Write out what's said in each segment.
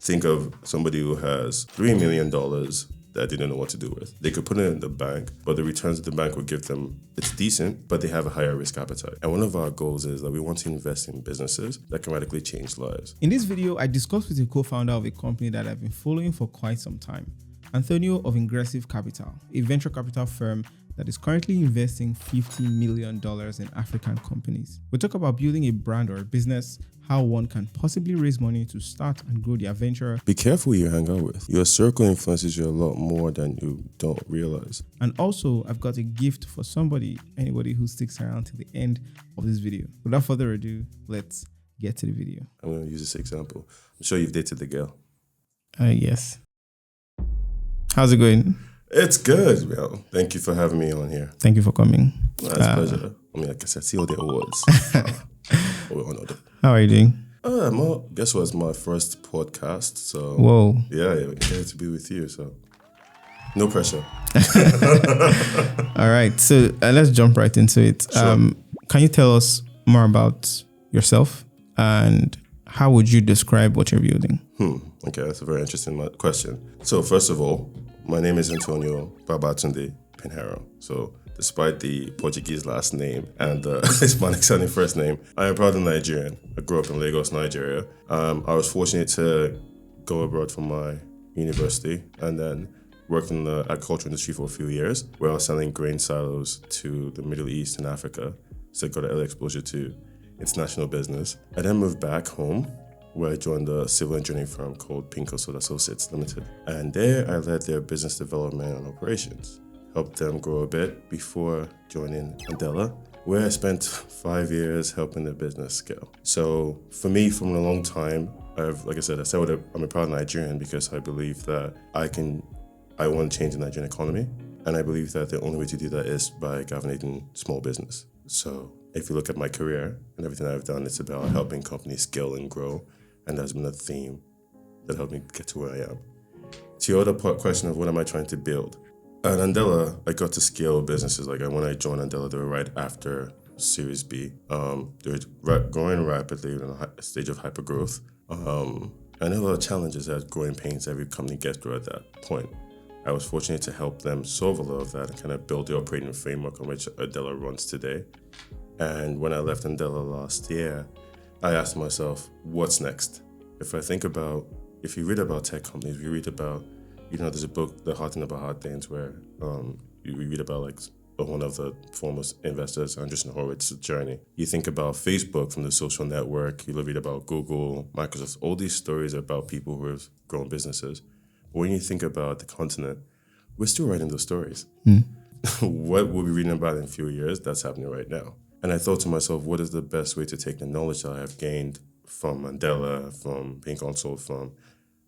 think of somebody who has $3 million that they don't know what to do with. They could put it in the bank, but the returns that the bank would give them, it's decent, but they have a higher risk appetite. And one of our goals is that we want to invest in businesses that can radically change lives. In this video, I discussed with a co-founder of a company that I've been following for quite some time, Anthonio of Ingressive Capital, a venture capital firm that is currently investing $50 million in African companies. We talk about building a brand or a business, how one can possibly raise money to start and grow their venture. Be careful who you hang out with. Your circle influences you a lot more than you don't realize. And also, I've got a gift for anybody who sticks around till the end of this video. Without further ado, let's get to the video. I'm going to use this example. I'm sure you've dated the girl. Yes. How's it going? It's good. Well, thank you for having me on here. Thank you for coming. It's a pleasure. I mean, like I said, see all the awards. We all know that. How are you doing? Guess what? It's my first podcast. So, whoa. Yeah, excited to be with you. So, no pressure. All right. So, let's jump right into it. Sure. Can you tell us more about yourself and how would you describe what you're building? Okay, that's a very interesting question. So, first of all, my name is Anthonio Babatunde Piheiro. So, despite the Portuguese last name and the Hispanic sounding first name, I am proud Nigerian. I grew up in Lagos, Nigeria. I was fortunate to go abroad for my university and then worked in the agriculture industry for a few years, where I was selling grain silos to the Middle East and Africa. So I got early exposure to international business. I then moved back home, where I joined a civil engineering firm called Pinko Soda Associates Limited. And there I led their business development and operations, helped them grow a bit before joining Andela, where I spent 5 years helping the business scale. So for me, from a long time, I'm a proud Nigerian because I believe that I want to change the Nigerian economy. And I believe that the only way to do that is by galvanizing small business. So if you look at my career and everything I've done, it's about helping companies scale and grow. And that's been a theme that helped me get to where I am. To your other question of what am I trying to build? At Andela, I got to scale businesses. Like when I joined Andela, they were right after Series B. They were growing rapidly in a stage of hypergrowth. And there are a lot of challenges that growing pains every company gets through at that point. I was fortunate to help them solve a lot of that and kind of build the operating framework on which Andela runs today. And when I left Andela last year, I asked myself, what's next? If you read about tech companies, we read about, there's a book, The Hard Thing About Hard Things, where you read about one of the foremost investors, Andreessen Horowitz's journey. You think about Facebook from the social network, you read about Google, Microsoft, all these stories about people who have grown businesses. But when you think about the continent, we're still writing those stories. What we'll be reading about in a few years, that's happening right now. And I thought to myself, what is the best way to take the knowledge that I have gained from Mandela, from being consulted, from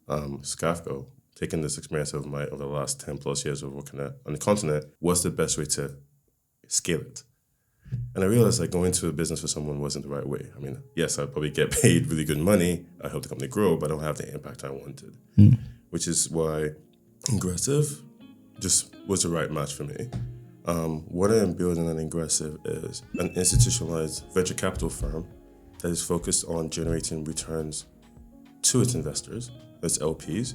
SCAFCO, taking this experience of the last 10 plus years of working on the continent, what's the best way to scale it? And I realized going into a business for someone wasn't the right way. I mean, yes, I'd probably get paid really good money. I help the company grow, but I don't have the impact I wanted, which is why Ingressive just was the right match for me. What I am building at Ingressive is an institutionalized venture capital firm that is focused on generating returns to its investors, its LPs,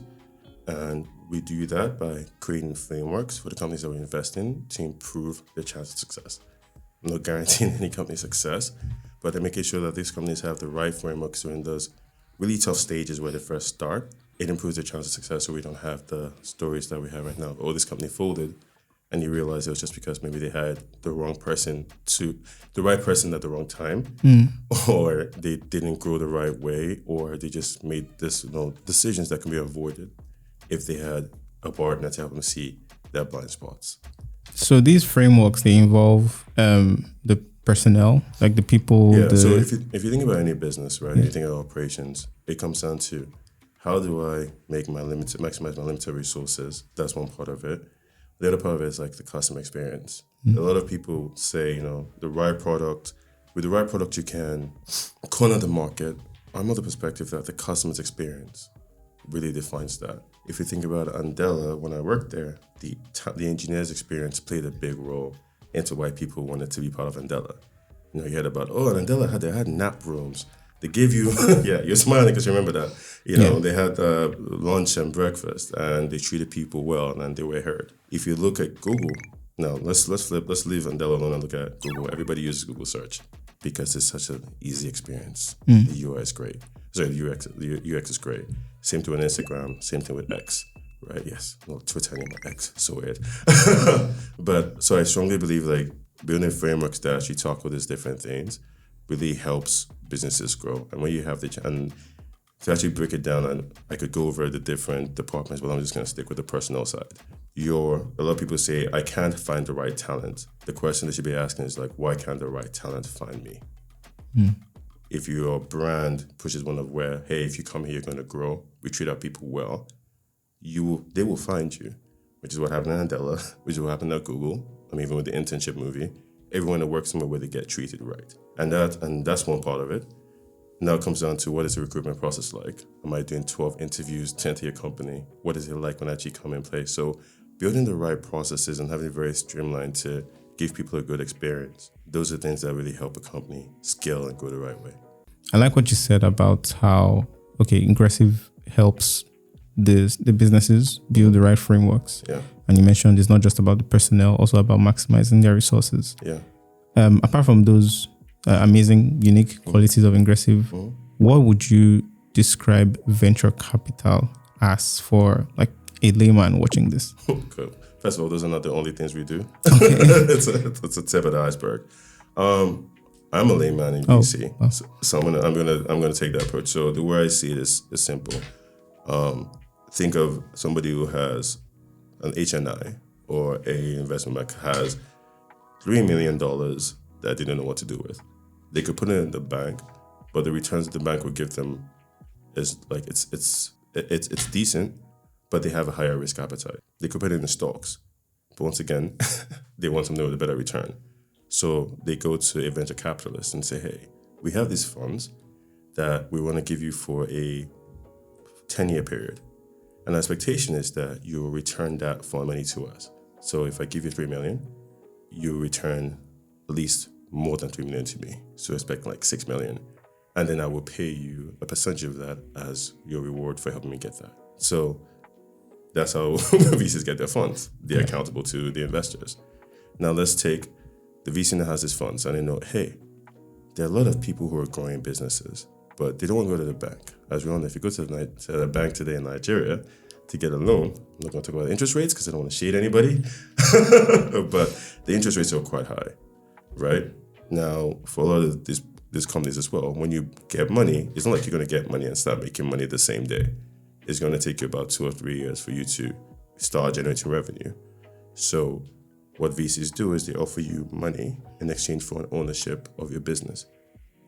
and we do that by creating frameworks for the companies that we invest in to improve their chance of success. I'm not guaranteeing any company success, but I'm making sure that these companies have the right frameworks during those really tough stages where they first start. It improves their chance of success so we don't have the stories that we have right now. Oh, this company folded, and you realize it was just because maybe they had the right person at the wrong time, or they didn't grow the right way, or they just made decisions that can be avoided if they had a partner to help them see their blind spots. So these frameworks, they involve the personnel, like the people. Yeah. So if you think about any business, right, you think about operations, it comes down to how do I maximize my limited resources? That's one part of it. The other part of it is the customer experience. A lot of people say, the right product, with the right product you can corner the market. I'm of the perspective that the customer's experience really defines that. If you think about Andela, when I worked there, the engineer's experience played a big role into why people wanted to be part of Andela. You heard about, Andela had nap rooms, They gave you, yeah, you're smiling because you remember that. They had lunch and breakfast, and they treated people well, and they were heard. If you look at Google, now let's leave Andela alone and look at Google. Everybody uses Google search because it's such an easy experience. The UI is great. Sorry, the UX is great. Same thing with Instagram. Same thing with X. Right? Yes. No, Twitter anymore. X. So weird. But so I strongly believe like building frameworks that actually talk about these different things really helps businesses grow. And when you have and to actually break it down, and I could go over the different departments, but I'm just going to stick with the personnel side. A lot of people say, I can't find the right talent. The question they should be asking is like, why can't the right talent find me? If your brand pushes one of where, hey, if you come here, you're going to grow, we treat our people well, they will find you, which is what happened at Andela, which is what happened at Google. I mean, even with the internship movie, everyone that works somewhere where they get treated right. And that's one part of it. Now it comes down to what is the recruitment process like? Am I doing 12 interviews, 10th year company? What is it like when I actually come in place? So building the right processes and having it very streamlined to give people a good experience. Those are things that really help a company scale and go the right way. I like what you said about how, Ingressive helps the businesses build the right frameworks. Yeah. And you mentioned it's not just about the personnel, also about maximizing their resources. Yeah. Apart from those amazing, unique qualities of Ingressive, what would you describe venture capital as for like a layman watching this? Okay. First of all, those are not the only things we do. Okay. it's a tip of the iceberg. I'm a layman in VC, so I'm gonna take that approach. So the way I see it is simple. Think of somebody who has an HNI or a investment bank has $3 million that they don't know what to do with. They could put it in the bank, but the returns that the bank would give them is like it's decent, but they have a higher risk appetite. They could put it in the stocks, but once again, they want something with a better return. So they go to a venture capitalist and say, hey, we have these funds that we want to give you for a 10-year period. And the expectation is that you will return that fund money to us. So if I give you $3 million, you return at least more than $3 million to me. So expect like $6 million. And then I will pay you a percentage of that as your reward for helping me get that. So that's how VCs get their funds. They're accountable to the investors. Now let's take the VC that has these funds and they know, hey, there are a lot of people who are growing businesses, but they don't want to go to the bank. As we all know, if you go to the bank today in Nigeria to get a loan, I'm not going to talk about interest rates because I don't want to shade anybody, but the interest rates are quite high, right? Now, for a lot of these companies as well, when you get money, it's not like you're going to get money and start making money the same day. It's going to take you about 2 or 3 years for you to start generating revenue. So what VCs do is they offer you money in exchange for an ownership of your business.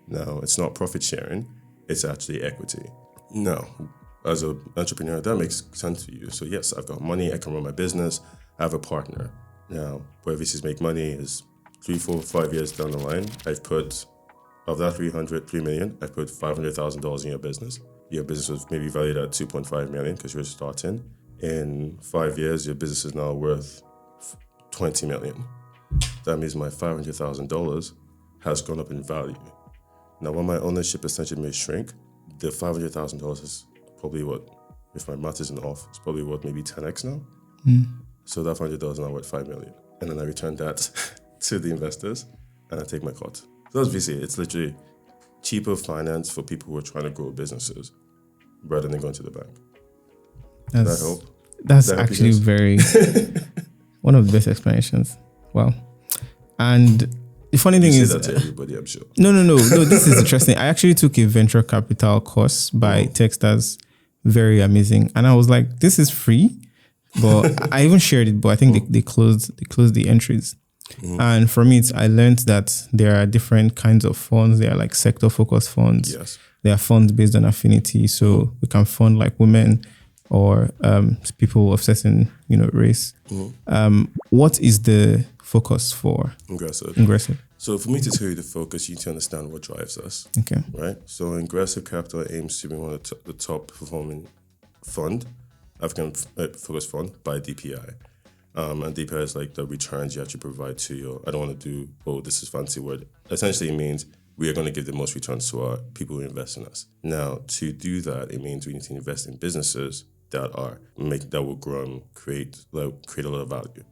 Now, it's not profit sharing, it's actually equity. Now, as an entrepreneur, that makes sense to you. So yes, I've got money, I can run my business, I have a partner. Now, where VCs make money is 3, 4, 5 years down the line, I've put, of that $3 million, I put $500,000 in your business. Your business was maybe valued at $2.5 million because you're starting. In 5 years, your business is now worth $20 million. That means my $500,000 has gone up in value. Now, when my ownership essentially may shrink, the $500,000 is probably what, if my math isn't off, it's probably what, maybe 10x now? So that $500,000 is now worth $5 million. And then I return that to the investors and I take my cut. So that's VC. It's literally cheaper finance for people who are trying to grow businesses rather than going to the bank. Does that help? That's actually very one of the best explanations. Wow. And the funny thing is, say that to everybody, I'm sure. No. This is interesting. I actually took a venture capital course by Techstars. Very amazing. And I was like, this is free. But I even shared it, but I think they closed the entries. And from it, I learned that there are different kinds of funds. There are like sector focused funds. Yes. There are funds based on affinity. So we can fund like women or people of certain, race. What is the focus for Ingressive? So for me to tell you the focus, you need to understand what drives us. Okay. Right? So Ingressive Capital aims to be one of the top performing fund, African focused fund by DPI. And DPI is like the returns you actually provide to your, I don't want to do, this is fancy word. Essentially it means we are going to give the most returns to our people who invest in us. Now, to do that, it means we need to invest in businesses that will grow and create a lot of value.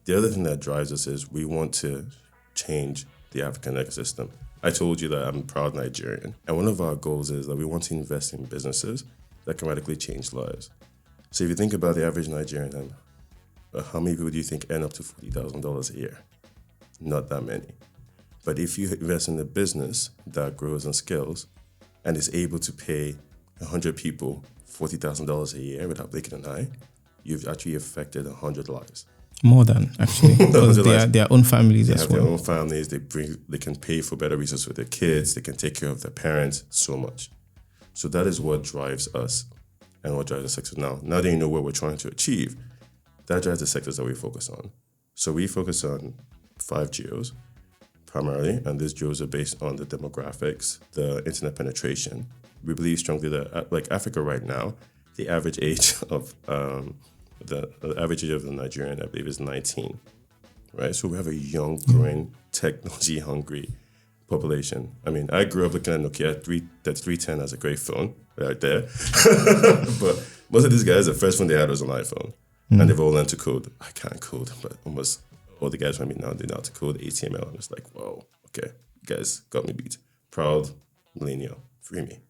The other thing that drives us is we want to change the African ecosystem. I told you that I'm a proud Nigerian, and one of our goals is that we want to invest in businesses that can radically change lives. So if you think about the average Nigerian, how many people do you think earn up to $40,000 a year? Not that many. But if you invest in a business that grows and scales and is able to pay 100 people $40,000 a year without blinking an eye, you've actually affected 100 lives. More than, actually, because they are their own families as well. They have their own families. They can pay for better resources for their kids. They can take care of their parents, so much. So that is what drives us and what drives the sector. Now that you know what we're trying to achieve, that drives the sectors that we focus on. So we focus on 5 geos primarily, and these geos are based on the demographics, the internet penetration. We believe strongly that, like Africa right now, the average age of the average age of the Nigerian, I believe, is 19, right? So we have a young, growing, technology-hungry population. I mean, I grew up looking at Nokia 310 as a great phone right there. But most of these guys, the first phone they had was an iPhone. And they've all learned to code. I can't code, but almost all the guys around me now, they know how to code HTML. And it's like, whoa, okay, you guys got me beat. Proud millennial, free me.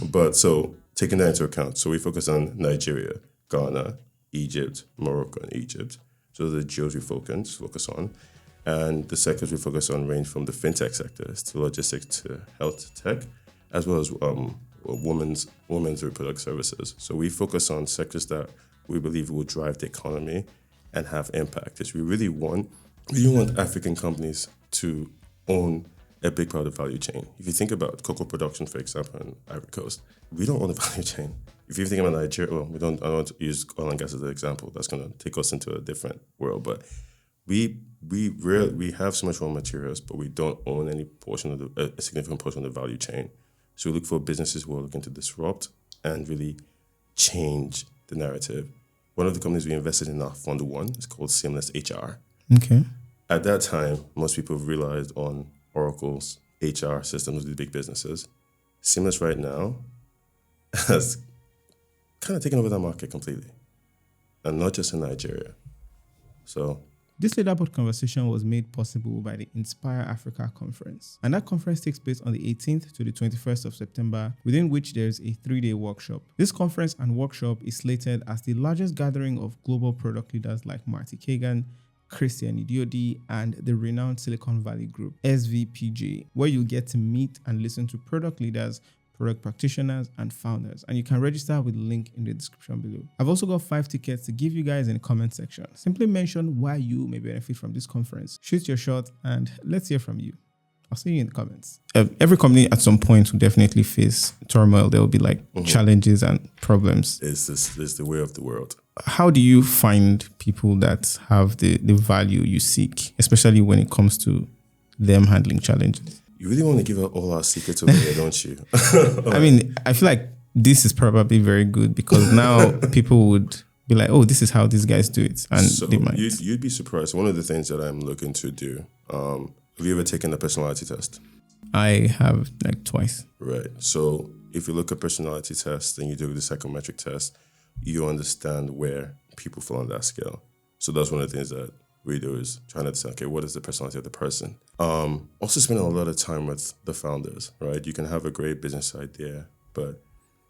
But so taking that into account, so we focus on Nigeria, Ghana, Egypt, Morocco, and Egypt. So the geos we focus on. And the sectors we focus on range from the fintech sectors to logistics to health tech, as well as women's reproductive services. So we focus on sectors that we believe will drive the economy and have impact. Because we really want African companies to own a big part of the value chain. If you think about cocoa production, for example, in Ivory Coast, we don't own the value chain. If you think about Nigeria, I don't want to use oil and gas as an example. That's going to take us into a different world. But we have so much raw materials, but we don't own any portion of a significant portion of the value chain. So we look for businesses who are looking to disrupt and really change the narrative. One of the companies we invested in our Fund 1 is called Seamless HR. Okay. At that time, most people realized on Oracle's HR systems with these big businesses. Seamless right now has kind of taken over that market completely, and not just in Nigeria. So this leaderboard conversation was made possible by the Inspire Africa conference. And that conference takes place on the 18th to the 21st of September, within which there's a 3-day workshop. This conference and workshop is slated as the largest gathering of global product leaders like Marty Kagan, Christian Idiodi, and the renowned Silicon Valley Group, SVPG, where you'll get to meet and listen to product leaders, product practitioners, and founders. And you can register with the link in the description below. I've also got 5 tickets to give you guys in the comment section. Simply mention why you may benefit from this conference. Shoot your shot and let's hear from you. I'll see you in the comments. Every company at some point will definitely face turmoil. There will be challenges and problems. It's the way of the world. How do you find people that have the value you seek, especially when it comes to them handling challenges? You really want to give out all our secrets over here, don't you? I mean, I feel like this is probably very good because now people would be like, oh, this is how these guys do it. And so they might. You'd be surprised. One of the things that I'm looking to do, have you ever taken a personality test? I have twice. Right. So if you look at personality tests and you do the psychometric test, you understand where people fall on that scale. So that's one of the things that we do is trying to say, okay, what is the personality of the person? Also spending a lot of time with the founders, right? You can have a great business idea, but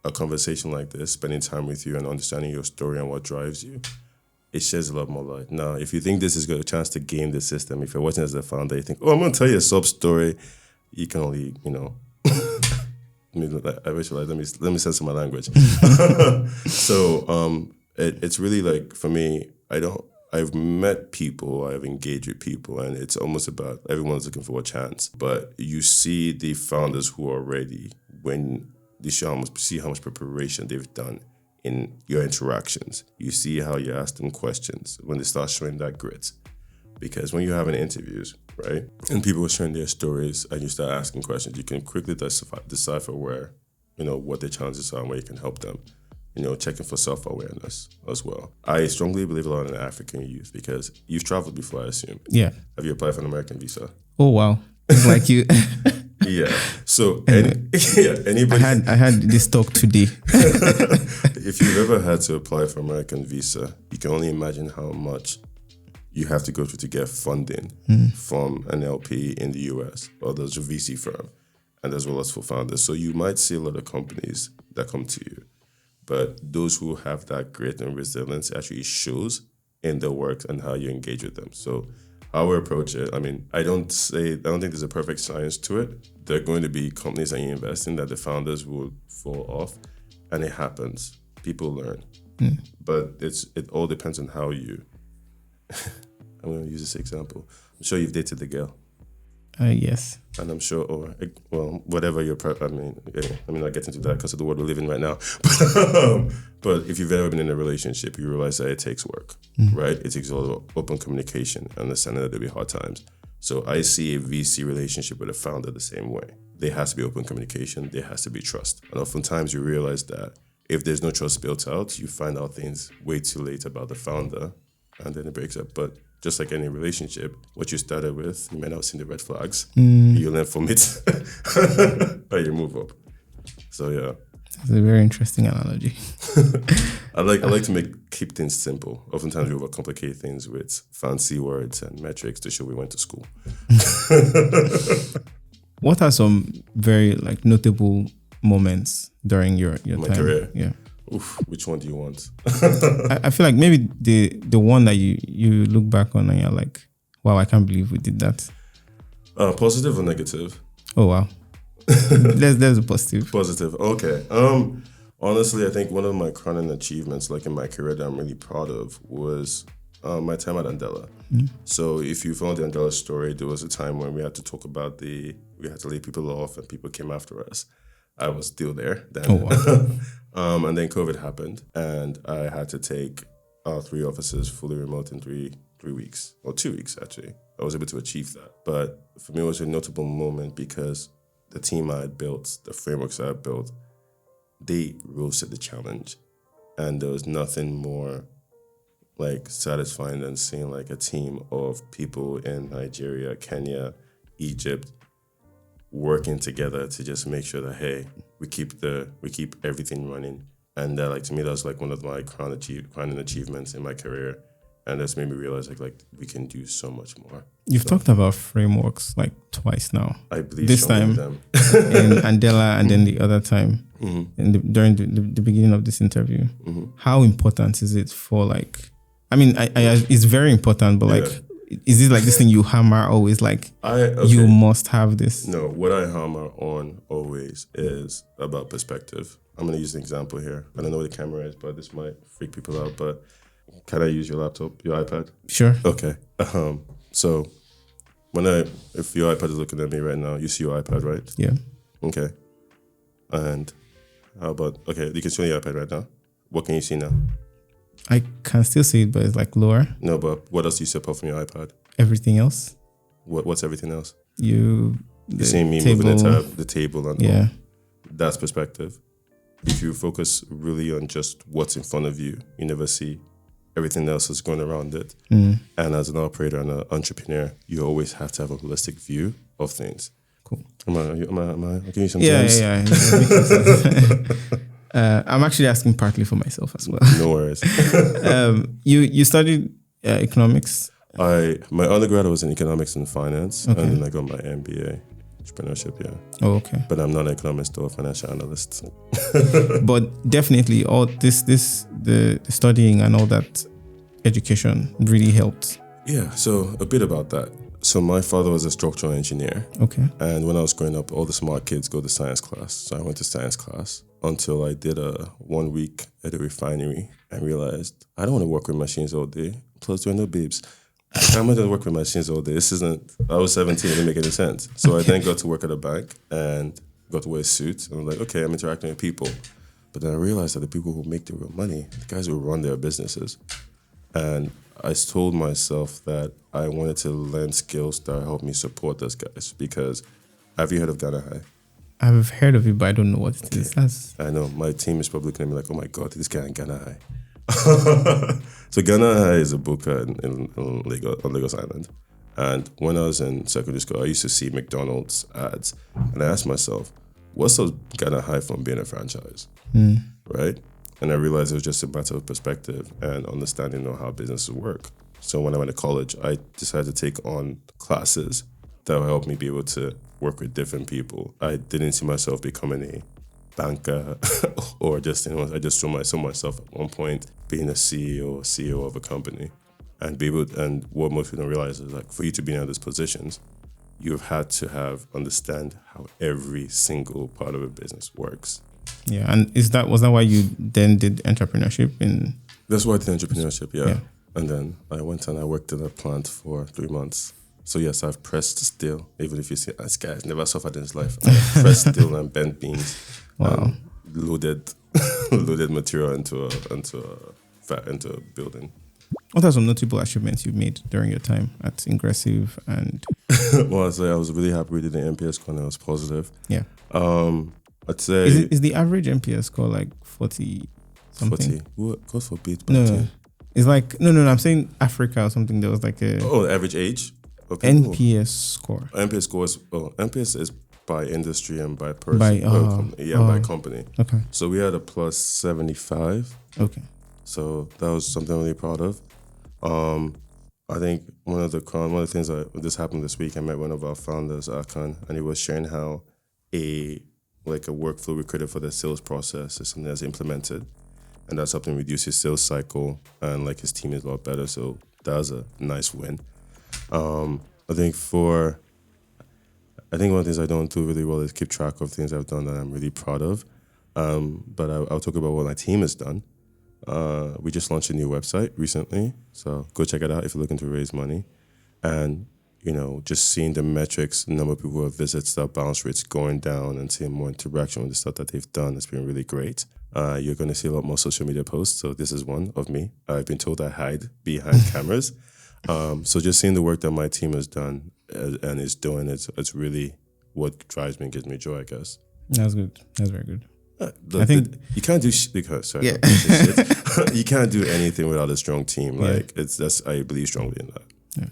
a conversation like this, spending time with you and understanding your story and what drives you, it sheds a lot more light. Now, if you think this is a chance to game the system, if you're watching as a founder, you think, oh, I'm going to tell you a sub story, you can only, let me censor my language. So it's really for me, I've met people, I've engaged with people, and it's almost about everyone's looking for a chance. But you see the founders who are ready when you see how much preparation they've done in your interactions. You see how you ask them questions when they start showing that grit. Because when you're having interviews, right, and people are sharing their stories and you start asking questions, you can quickly decipher where, what their challenges are and where you can help them. Checking for self-awareness as well. I strongly believe a lot in African youth because you've traveled before, I assume. Yeah. Have you applied for an American visa? Oh, wow. It's like you. Yeah. So Anyway, anybody. I had this talk today. If you've ever had to apply for American visa, you can only imagine how much you have to go through to get funding from an LP in the US or there's a VC firm, and as well as for founders. So you might see a lot of companies that come to you, but those who have that grit and resilience actually shows in their work and how you engage with them. So how we approach it, I mean, I don't think there's a perfect science to it. There are going to be companies that you invest in that the founders will fall off, and it happens. People learn. But it all depends on how you... I'm going to use this example. I'm sure you've dated the girl. Yes. And I'm sure, whatever your... let me not get into that because of the world we live in right now. But if you've ever been in a relationship, you realize that it takes work, right? It takes a lot of open communication, understanding that there'll be hard times. So I see a VC relationship with a founder the same way. There has to be open communication. There has to be trust. And oftentimes you realize that if there's no trust built out, you find out things way too late about the founder, and then it breaks up. But just like any relationship, what you started with, you may not have seen the red flags. You learn from it, and you move up. So yeah. It's a very interesting analogy. I like to keep things simple. Oftentimes we overcomplicate things with fancy words and metrics to show we went to school. What are some very notable moments during your My time? career? Yeah. Oof, which one do you want? I feel like maybe the one that you look back on and you're like, wow, I can't believe we did that. Positive or negative? Oh wow. There's a positive. Positive. Okay. Honestly, I think one of my crowning achievements, like in my career, that I'm really proud of was my time at Andela. So if you found the Andela story, there was a time when we had to talk about we had to lay people off and people came after us. I was still there then. Oh wow. And then COVID happened, and I had to take our 3 offices fully remote in 3 weeks, or 2 weeks actually. I was able to achieve that. But for me, it was a notable moment because the team I had built, the frameworks I had built, they rose to the challenge. And there was nothing more satisfying than seeing a team of people in Nigeria, Kenya, Egypt, working together to just make sure that, hey, we keep everything running. And to me, that was one of my crowning achievements in my career. And that's made me realize we can do so much more. You've talked about frameworks twice now. I believe this time in Andela and then the other time during the beginning of this interview. How important is it for it's very important, but is it this thing you hammer always you must have this? No, what I hammer on always is about perspective. I'm going to use an example here. I don't know what the camera is, but this might freak people out, but can I use your laptop, your iPad? Sure. Okay. So if your iPad is looking at me right now, you see your iPad, right? Yeah. Okay. And how about, you can see your iPad right now. What can you see now? I can still see it, but it's lower. No, but what else do you see apart from your iPad? Everything else. What's everything else? You see me table, moving the table and all. That's perspective. If you focus really on just what's in front of you, you never see everything else that's going around it. And as an operator and an entrepreneur, you always have to have a holistic view of things. Cool. Am I giving you some gems? Yeah. I'm actually asking partly for myself as well. No worries. You studied economics? My undergrad was in economics and finance, okay. And then I got my MBA, entrepreneurship. Yeah. Oh, okay. But I'm not an economist or a financial analyst. But definitely, all the studying and all that education really helped. Yeah. So a bit about that. So my father was a structural engineer. Okay. And when I was growing up, all the smart kids go to science class. So I went to science class until I did a 1 week at a refinery and realized I don't want to work with machines all day. Plus, there are no babes. I'm not going to work with machines all day. I was 17, it didn't make any sense. So I then got to work at a bank and got to wear a suit. And I'm like, okay, I'm interacting with people. But then I realized that the people who make the real money, the guys who run their businesses. And I told myself that I wanted to learn skills that help me support those guys. Because have you heard of Ghana High? I've heard of it, but I don't know what it is. I know. My team is probably looking at me like, oh my God, this guy in Ghana High. So Ghana High is a book in Lagos, on Lagos Island. And when I was in secondary school, I used to see McDonald's ads, and I asked myself, what's so gonna hide from being a franchise, right? And I realized it was just a matter of perspective and understanding of how businesses work. So when I went to college, I decided to take on classes that will help me be able to work with different people. I didn't see myself becoming a banker or just, I just saw myself at one point being a CEO of a company. And what most people don't realize is, like, for you to be in these positions, you've had to understand how every single part of a business works. Yeah, and was that why you then did entrepreneurship in? That's why I did entrepreneurship, yeah. And then I went and I worked in a plant for 3 months. So yes, I've pressed steel. Even if you see, this guy has never suffered in his life. I've pressed steel and bent beams. Wow. Loaded material into a building. What are some notable achievements you've made during your time at Ingressive? And well, I'd say I was really happy we did the NPS score, and it was positive. Yeah. I'd say is the average NPS score like 40 something? 40. God forbid. No. It's like no. I'm saying Africa or something. There was like a average age of people? NPS score. NPS score is NPS is by industry and by person. By company. Okay. So we had a plus 75. Okay. So that was something I'm really proud of. I think one of the things this happened this week. I met one of our founders, Akan, and he was sharing how a workflow we created for the sales process is something that's implemented, and that's helping reduce his sales cycle, and like his team is a lot better. So that was a nice win. I think one of the things I don't do really well is keep track of things I've done that I'm really proud of. But I'll talk about what my team has done. We just launched a new website recently, so go check it out if you're looking to raise money. And just seeing the metrics, the number of people who have visits, the bounce rates going down, and seeing more interaction with the stuff that they've done has been really great. You're going to see a lot more social media posts, so this is one of me. I've been told I hide behind cameras. So just seeing the work that my team has done and is doing, it's really what drives me and gives me joy, I guess. That's good. That's very good. I think you can't do you can't do anything without a strong team. Like I believe strongly in that. Yeah.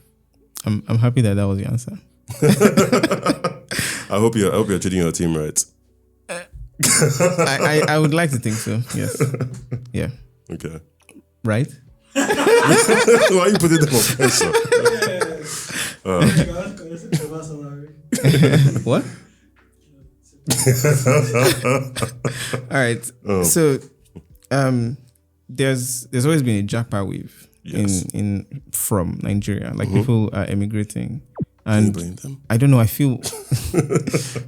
I'm happy that was the answer. I hope you're treating your team right. I would like to think so. Yes. Yeah. Okay. Right? Why are you putting them on pressure? What? All right. So there's always been a jackpot wave from Nigeria. Like people are emigrating. And can you blame them? I don't know, I feel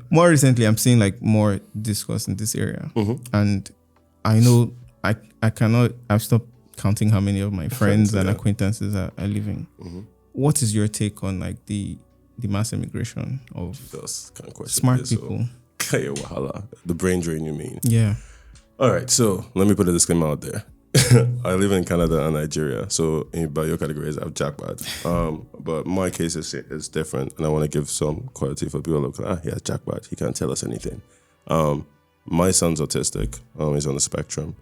more recently I'm seeing like more discourse in this area. And I know I've stopped counting how many of my friends and acquaintances are leaving. What is your take on like the mass immigration of smart people? The brain drain, you mean? Yeah. All right, so let me put a disclaimer out there. I live in Canada and Nigeria, so by your categories, I have jackpot. But my case is different, and I want to give some quality for people who look, he has jackpot, he can't tell us anything. My son's autistic, he's on the spectrum.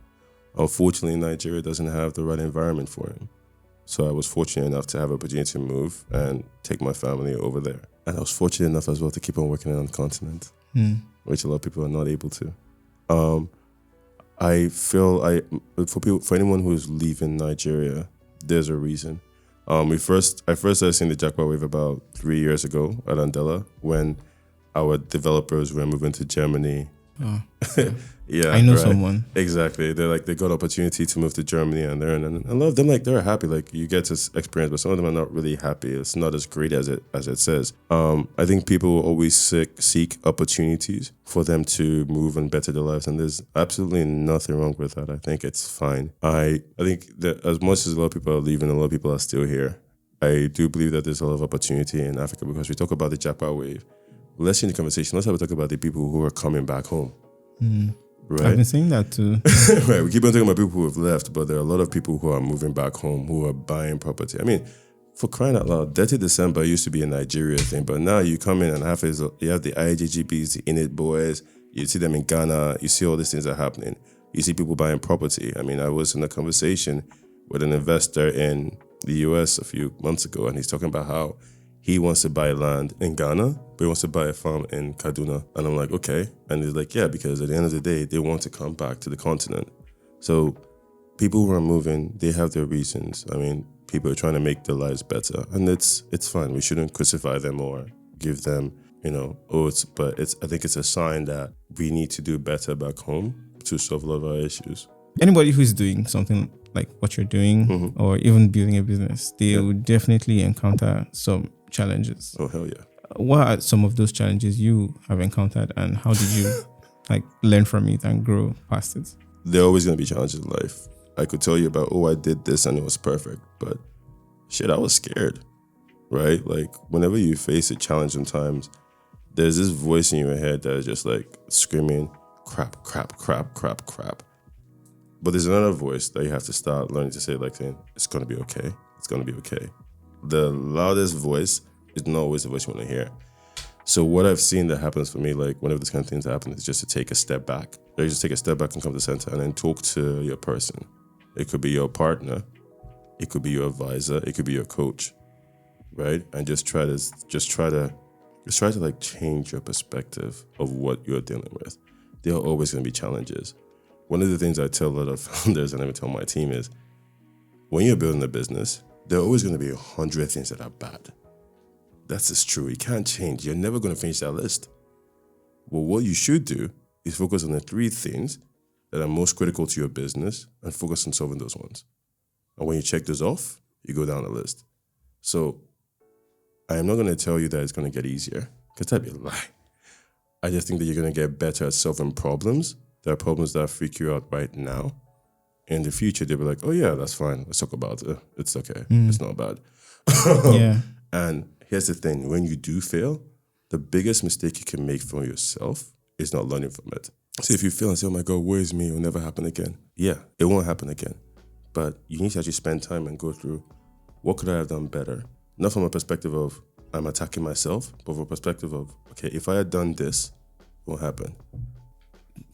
Unfortunately, Nigeria doesn't have the right environment for him. So I was fortunate enough to have an opportunity to move and take my family over there. And I was fortunate enough as well to keep on working on the continent, which a lot of people are not able to. I feel for anyone who is leaving Nigeria, there's a reason. I first started seeing the jackpot wave about 3 years ago at Andela when our developers were moving to Germany. Oh, yeah, I know someone. Exactly. They got opportunity to move to Germany and learn, and a lot of them they're happy. Like you get to experience, but some of them are not really happy. It's not as great as it says. I think people will always seek opportunities for them to move and better their lives, and there's absolutely nothing wrong with that. I think it's fine. I think that as much as a lot of people are leaving, a lot of people are still here. I do believe that there's a lot of opportunity in Africa because we talk about the jackpot wave. Let's change the conversation. Let's have a talk about the people who are coming back home. Right? I've been saying that too. Right. We keep on talking about people who have left, but there are a lot of people who are moving back home, who are buying property. I mean, for crying out loud, Dirty December used to be a Nigeria thing, but now you come in and you have the IJGBs, the Init boys, you see them in Ghana, you see all these things that are happening. You see people buying property. I mean, I was in a conversation with an investor in the US a few months ago, and he's talking about how he wants to buy land in Ghana, but he wants to buy a farm in Kaduna. And I'm like, okay. And he's like, yeah, because at the end of the day, they want to come back to the continent. So people who are moving, they have their reasons. I mean, people are trying to make their lives better. And it's fine. We shouldn't crucify them or give them, I think it's a sign that we need to do better back home to solve a lot of our issues. Anybody who's doing something like what you're doing or even building a business, they will definitely encounter some challenges. Oh, hell yeah. What are some of those challenges you have encountered, and how did you learn from it and grow past it? There are always going to be challenges in life. I could tell you about, I did this and it was perfect, but shit, I was scared, right? Like whenever you face a challenge sometimes, there's this voice in your head that is just like screaming, crap, crap, crap, crap, crap. But there's another voice that you have to start learning to say, like, saying, it's going to be okay. It's going to be okay. The loudest voice is not always the voice you want to hear. So what I've seen that happens for me, like whenever this kind of things happen, is just to take a step back. Like just take a step back and come to the center and then talk to your person. It could be your partner. It could be your advisor. It could be your coach, right? And just try to like change your perspective of what you're dealing with. There are always going to be challenges. One of the things I tell a lot of founders and I tell my team is, when you're building a business, there are always going to be 100 things that are bad. That's just true. You can't change. You're never going to finish that list. Well, what you should do is focus on the 3 things that are most critical to your business and focus on solving those ones. And when you check those off, you go down the list. So I am not going to tell you that it's going to get easier, because that'd be a lie. I just think that you're going to get better at solving problems. There are problems that freak you out right now. In the future, they'll be like, oh yeah, that's fine. Let's talk about it. It's okay. It's not bad. Yeah. And here's the thing. When you do fail, the biggest mistake you can make for yourself is not learning from it. So if you fail and say, oh my God, woe is me, it'll never happen again. Yeah, it won't happen again. But you need to actually spend time and go through, what could I have done better? Not from a perspective of, I'm attacking myself, but from a perspective of, okay, if I had done this, what will happen?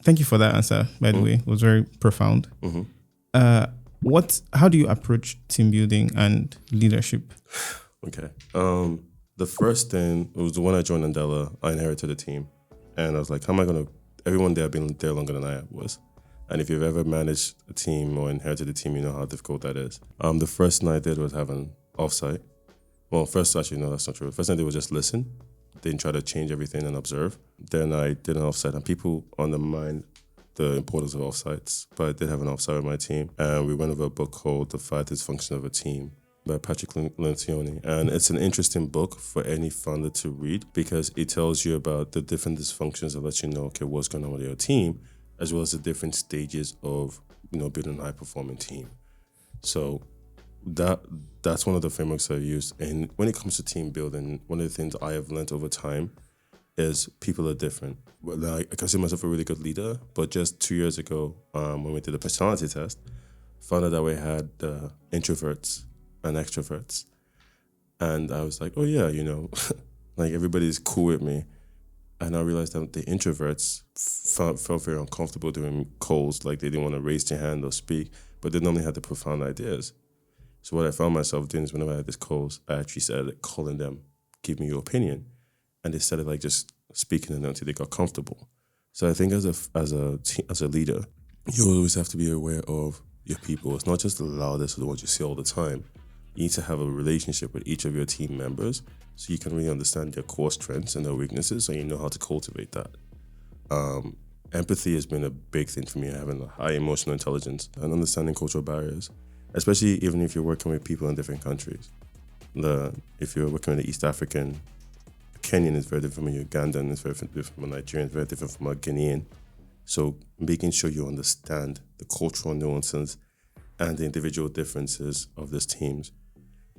Thank you for that answer, by the way. It was very profound. How do you approach team building and leadership? Okay. The first thing, it was the one I joined Andela. I inherited a team. And I was like, how am I going to, everyone there had been there longer than I was. And if you've ever managed a team or inherited a team, you know how difficult that is. The first thing I did was have an offsite. Well, first, actually, no, that's not true. The first thing I did was just listen. Didn't try to change everything and observe. Then I did an offsite, and people undermine the importance of offsites, but I did have an offsite with my team. And we went over a book called The 5 Dysfunctions of a Team by Patrick Lencioni. And it's an interesting book for any founder to read, because it tells you about the different dysfunctions that let you know, okay, what's going on with your team, as well as the different stages of, building a high-performing team. So that's one of the frameworks I've used. And when it comes to team building, one of the things I have learned over time is people are different. Well, I consider myself a really good leader, but just 2 years ago, when we did the personality test, found out that we had introverts and extroverts. And I was like, oh yeah, like everybody's cool with me. And I realized that the introverts felt very uncomfortable doing calls, like they didn't want to raise their hand or speak, but they normally had the profound ideas. So what I found myself doing is whenever I had these calls, I actually started calling them, give me your opinion. And they started like just speaking to them until they got comfortable. So I think as a leader, you always have to be aware of your people. It's not just the loudest or the ones you see all the time. You need to have a relationship with each of your team members so you can really understand their core strengths and their weaknesses, and you know how to cultivate that. Empathy has been a big thing for me, having a high emotional intelligence and understanding cultural barriers, especially even if you're working with people in different countries. If you're working with an East African, Kenyan is very different from a Ugandan, it's very different from a Nigerian, it's very different from a Ghanaian. So making sure you understand the cultural nuances and the individual differences of these teams,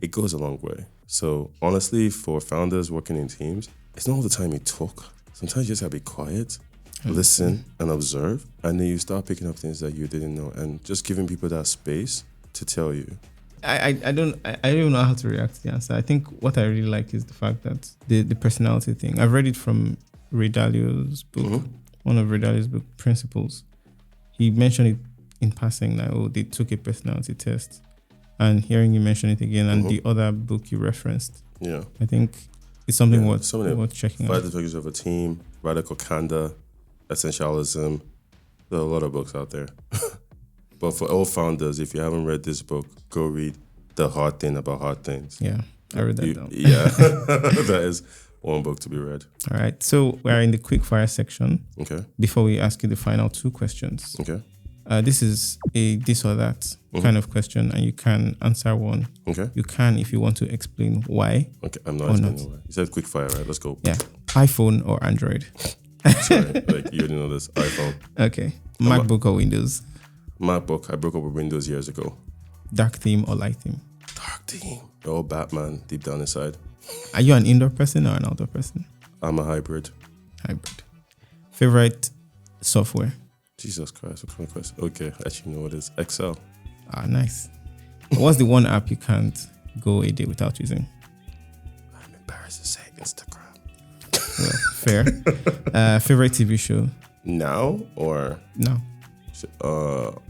it goes a long way. So honestly, for founders working in teams, it's not all the time you talk. Sometimes you just have to be quiet, listen and observe, and then you start picking up things that you didn't know, and just giving people that space to tell you. I don't even know how to react to the answer. I think what I really like is the fact that the personality thing. I've read it from Ray Dalio's book, one of Ray Dalio's book, Principles. He mentioned it in passing that, they took a personality test and hearing you mention it again, and the other book you referenced. Yeah. I think it's something worth checking out. Five Defections of a Team, Radical Candor, Essentialism. There are a lot of books out there. But for all founders, if you haven't read this book, go read The Hard Thing About Hard Things. Yeah, I read that down. Yeah, that is one book to be read. All right, so we're in the quick fire section. Okay. Before we ask you the final two questions. Okay. This is a this or that kind of question, and you can answer one. Okay. You can, if you want to explain why. Okay, I'm not explaining why. You said quick fire, right? Let's go. Yeah. iPhone or Android? Sorry, like you already know this. iPhone. Okay. MacBook or Windows? MacBook. I broke up with Windows years ago. Dark theme or light theme? Dark theme. Oh, Batman, deep down inside. Are you an indoor person or an outdoor person? I'm a hybrid. Hybrid. Favorite software? Jesus Christ, what kind of question? Okay, actually know what it is. Excel. Ah, nice. What's the one app you can't go a day without using? I'm embarrassed to say Instagram. Well, fair. Favorite TV show? Now or? No.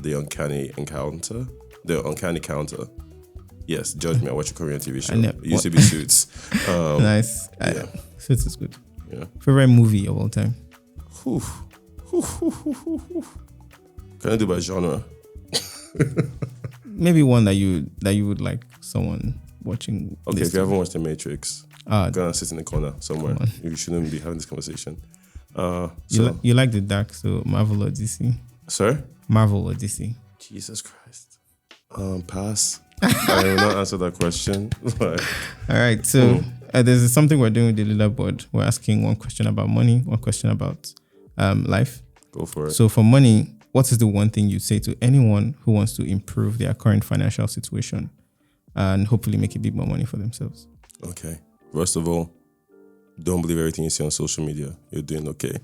The Uncanny Encounter. The Uncanny Counter. Yes, judge me. I watch a Korean TV show. It used to be Suits. Nice. Yeah. Suits is good. Yeah. Favorite movie of all time? Can I do by genre? Maybe one that you would like someone watching. Okay, if you haven't watched The Matrix, go and sit in the corner somewhere. You shouldn't be having this conversation. You like the dark, so Marvel or DC? Sorry? Marvel or DC? Jesus Christ. Pass. I will not answer that question. All right, so there's something we're doing with the leaderboard. We're asking one question about money, one question about life. Go for it. So for money, what is the one thing you say to anyone who wants to improve their current financial situation and hopefully make a bit more money for themselves? Okay. First of all, don't believe everything you see on social media. You're doing okay.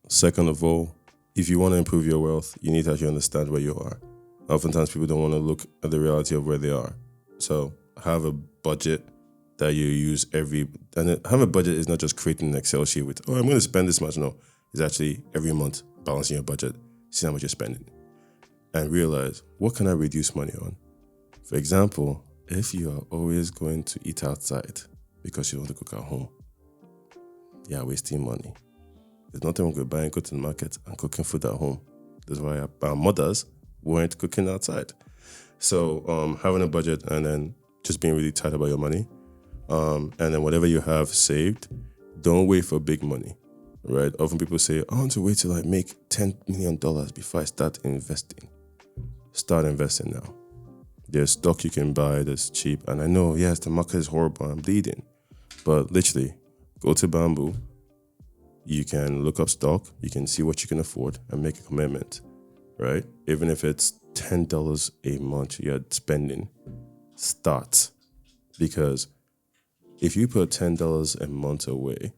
Second of all, if you want to improve your wealth, you need to actually understand where you are. Oftentimes, people don't want to look at the reality of where they are. So have a budget that you use and have a budget is not just creating an Excel sheet with, I'm going to spend this much. No, it's actually every month balancing your budget, see how much you're spending, and realize, what can I reduce money on? For example, if you are always going to eat outside because you want to cook at home, you are wasting money. There's nothing wrong with buying, go to the market and cooking food at home. That's why our mothers weren't cooking outside. So having a budget and then just being really tight about your money. And then whatever you have saved, don't wait for big money, right? Often people say, I want to wait till I make $10 million before I start investing. Start investing now. There's stock you can buy that's cheap. And I know, yes, the market is horrible, I'm bleeding. But literally, go to Bamboo. You can look up stock, you can see what you can afford and make a commitment, right? Even if it's $10 a month you're spending, start. Because if you put $10 a month away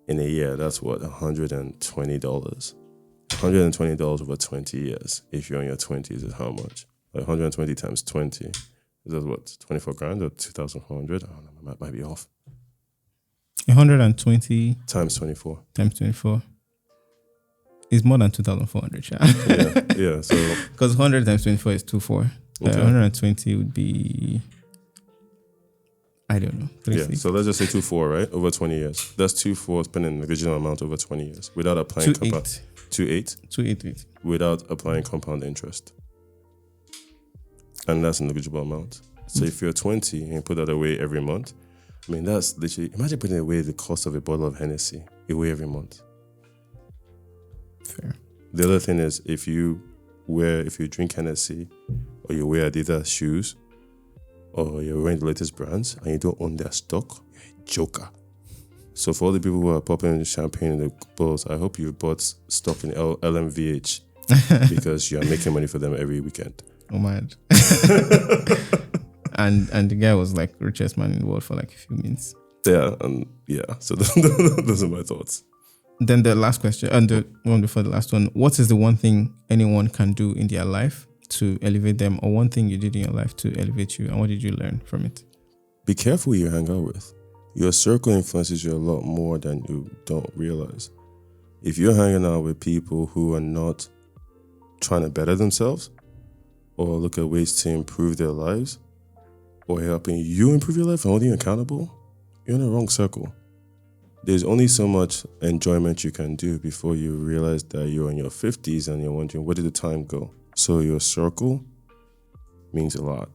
in a year, that's what, $120. $120 over 20 years. If you're in your 20s, is how much? Like 120 times 20. Is that what, 24 grand or 2,400? I don't know, might be off. 120 times 24. Times 24 is more than 2,400. Yeah. So because 100 times 24 is 24. Okay. 120 would be, I don't know. 360. Yeah. So let's just say 2.4, right? Over 20 years. That's 2.4 spending an original amount over 20 years without applying 2.8. 2.8 without applying compound interest, and that's a negligible amount. So if you're 20 and you put that away every month, I mean, that's literally, imagine putting away the cost of a bottle of Hennessy away every month. Fair. The other thing is, if you drink Hennessy or you wear Adidas shoes or you're wearing the latest brands and you don't own their stock, you're a joker. So for all the people who are popping champagne in the bottles, I hope you bought stock in LMVH because you are making money for them every weekend. Oh man. And the guy was like richest man in the world for like a few minutes. Yeah, so those are my thoughts. Then the last question, and the one before the last one, what is the one thing anyone can do in their life to elevate them, or one thing you did in your life to elevate you, and what did you learn from it? Be careful who you hang out with. Your circle influences you a lot more than you don't realize. If you're hanging out with people who are not trying to better themselves, or look at ways to improve their lives, or helping you improve your life and holding you accountable, you're in the wrong circle. There's only so much enjoyment you can do before you realize that you're in your 50s and you're wondering, where did the time go? So your circle means a lot.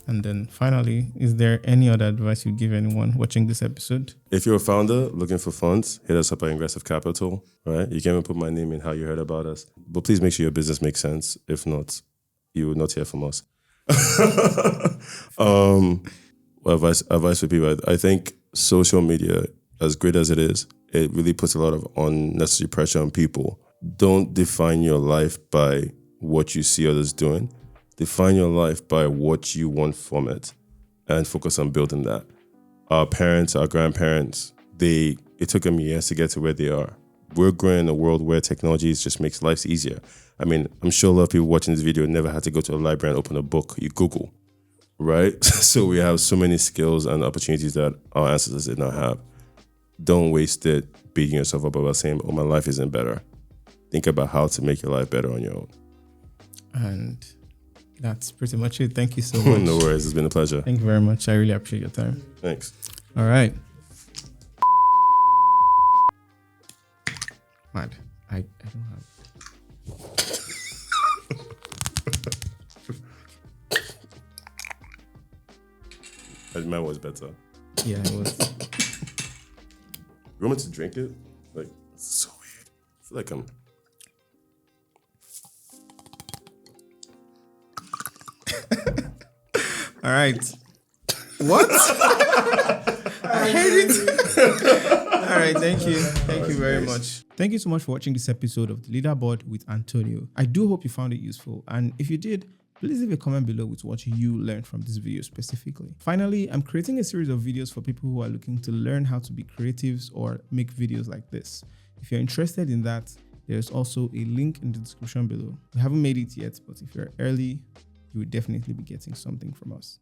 And then finally, is there any other advice you'd give anyone watching this episode? If you're a founder looking for funds, hit us up at Ingressive Capital, right? You can even put my name in how you heard about us. But please make sure your business makes sense. If not, you will not hear from us. Advice for people. I think social media, as great as it is, it really puts a lot of unnecessary pressure on people. Don't define your life by what you see others doing. Define your life by what you want from it and focus on building that. Our parents, our grandparents, it took them years to get to where they are. We're growing in a world where technology just makes life easier. I mean, I'm sure a lot of people watching this video never had to go to a library and open a book. You Google, right? So we have so many skills and opportunities that our ancestors did not have. Don't waste it beating yourself up about saying, oh, my life isn't better. Think about how to make your life better on your own. And that's pretty much it. Thank you so much. No worries. It's been a pleasure. Thank you very much. I really appreciate your time. Thanks. All right. Mad. I don't have. Mine was better. Yeah, it was. You want me to drink it? Like, it's so weird. I feel like I'm... All right. What? I hate it. All right. Thank you. Thank you very much. Thank you so much for watching this episode of The Leaderboard with Antonio. I do hope you found it useful. And if you did, please leave a comment below with what you learned from this video specifically. Finally, I'm creating a series of videos for people who are looking to learn how to be creatives or make videos like this. If you're interested in that, there's also a link in the description below. We haven't made it yet, but if you're early, you will definitely be getting something from us.